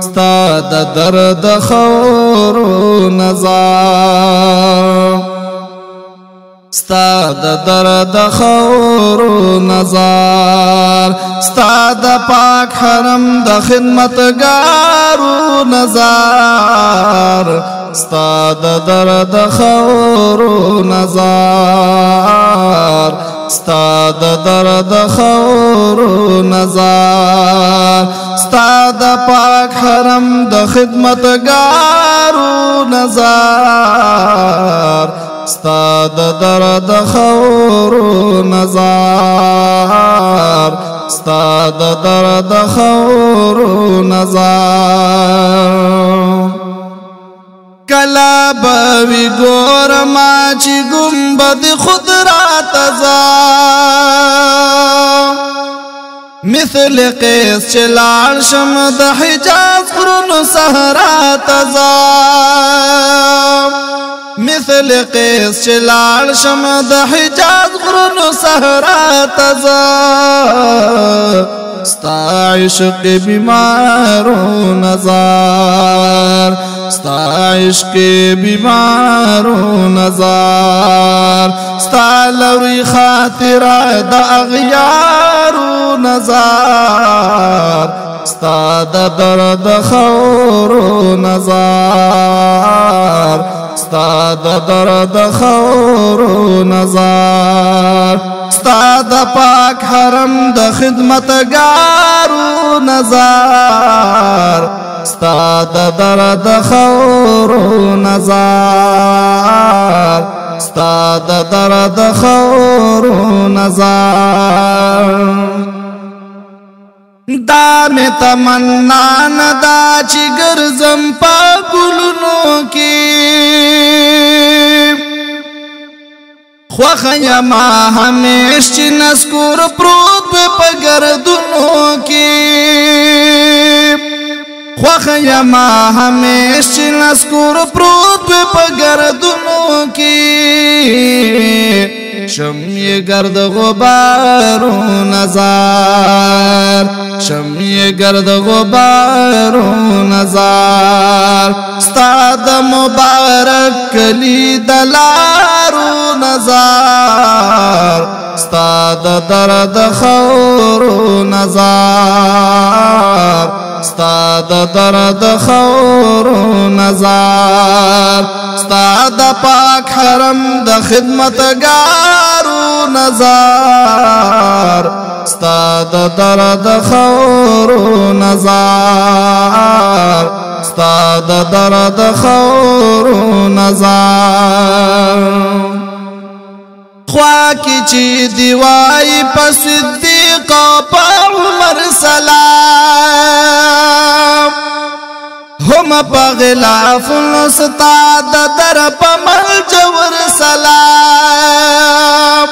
ستا د درد خورو نظر ستا د درد خورو نظر ستا د پاک حرم د خدمتګارو نظر ستا د درد خورو نظر ستا د درد خورو نظر ستا د پاک حرم د خدمتګارو نظر ستا د درد خورو نظر ستا د درد خورو نظر کلا بوی گورما چی گنبد خود را تزا مثل قیس چلال شم د حجاز قرن صحرا تزا مثل قیس چلال شم د حجاز قرن صحرا تزا ستا عشق بیمارو نظر ستا عشق بیمارو نظر ستا لوری خاطر د اغیارو نظر ستا د درد خورو نظر ستا د درد خورو نظر ستا د پاک حرم د خدمتګارو نظر ستا د درد خورو نظر ستا د درد خورو نظر دا می تمنا ندا چی گرزم پا گلونو کی خوخ یما ہمیش چی نسکور پروت پا گردونو کی خوخ یما ہمیش چی نسکور پروت پا گردونو کی شمی گرد غبارو نظر شمی گرد غبارو نظر ستا د مبارک کلی دلارو نظر ستا د درد خورو نظر ستا د درد خورو نظر ستا د پاک حرم د خدمتګارو نظر ستا د درد خورو نظر ستا د درد خورو نظر خواکی چی دیوائی پا صدیق پا عمر سلام هم پا غلاف ستا د در پا ملجور سلام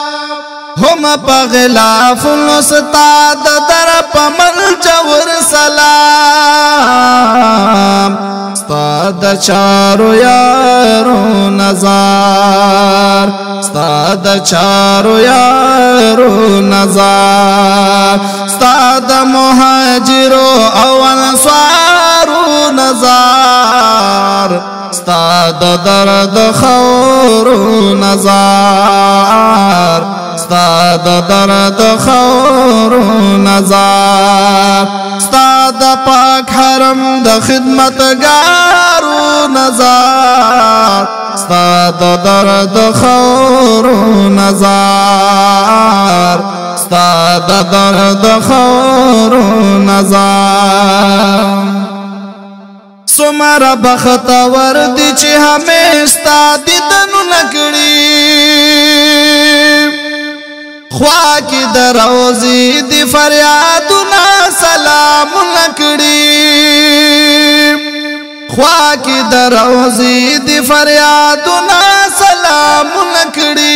هم پا غلاف ستا د در پا ملجور سلام ستا د چارو یارو نظر ستا د چارو یارو نظر ستا د مهاجرو او انصارو نظر ستا د درد خورو نظر ستا د درد خورو نظر ستا د پاک حرم د خدمتګارو نظر ستا د درد خورو نظر ستا د درد خورو نظر سمر بختور دی چی ہمیشتا دیدنو نکڑی خواکی در روزی دی فریادونا سلام نکڑی خواکی در روزی دی فریادونا سلام نکڑی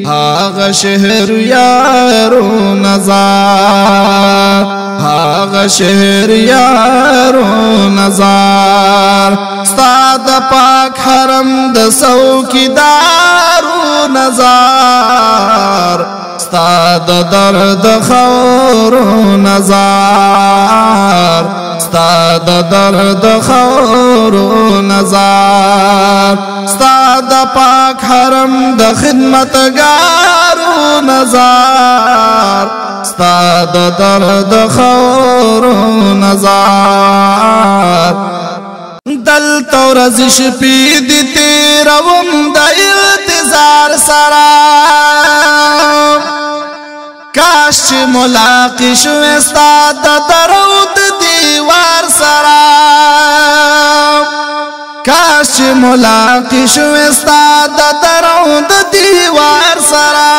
آغا شہر یارو نظر آغا شہر یارو نظر ستا د پاک حرم د څوکیدارو نظر ستا د درد خورو نظر ستا د درد خورو نظر ستا د پاک حرم د خدمتګارو نظر ستا د درد خورو نظر دلته ورځ شپې دي تیروم د انتظار سره کاش چې ملاقات شوې ستا د درود دیوار سره کاش چې ملاقات شوې ستا د درود دیوار سره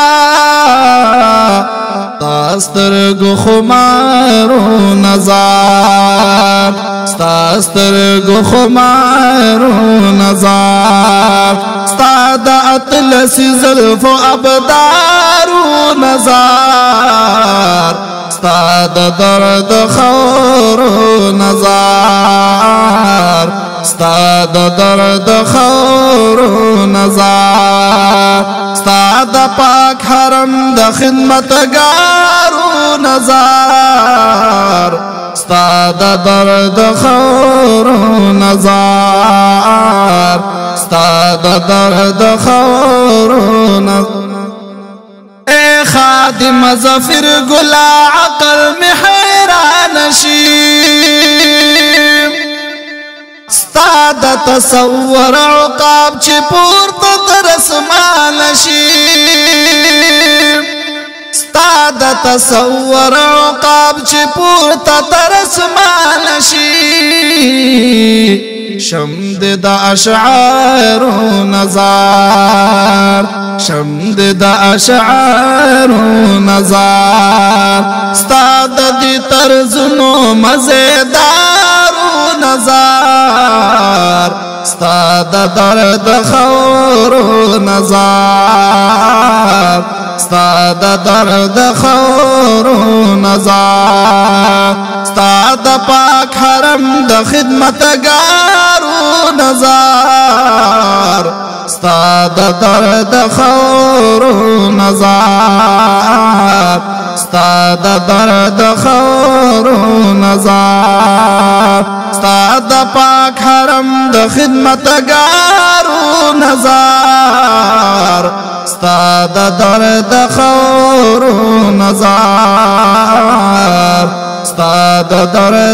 سترګو خمارو نظر ستا سترګو خمارو نظر ستا د اطلسي زلفو ابدارو نظر ستا د درد خورو نظر ستا د درد خورو نظر ستا د پاک حرم د خدمتګارو نظر ستا د درد خورو نظر ستا د درد خورو نظر اے خادم ظفر گلا عقل میں حیران شیم ستا د تصور عقاب چی پورتا تر اسمان شیم ستا د تصور عقاب چی پورتا تر اسمان شیم شمد دا اشعار نظر شمد دا اشعار نظر ستا د دی طرزنو مزیدار نظر ستا د درد خورو نظر ستا د درد خورو نظر ستا د پاک حرم د خدمتګارو نظر ستا د درد خورو نظر ستا د درد خورو نظر ستا د پاک حرم د خدمتګارو نظر ستا د درد خورو نظر ستا د درد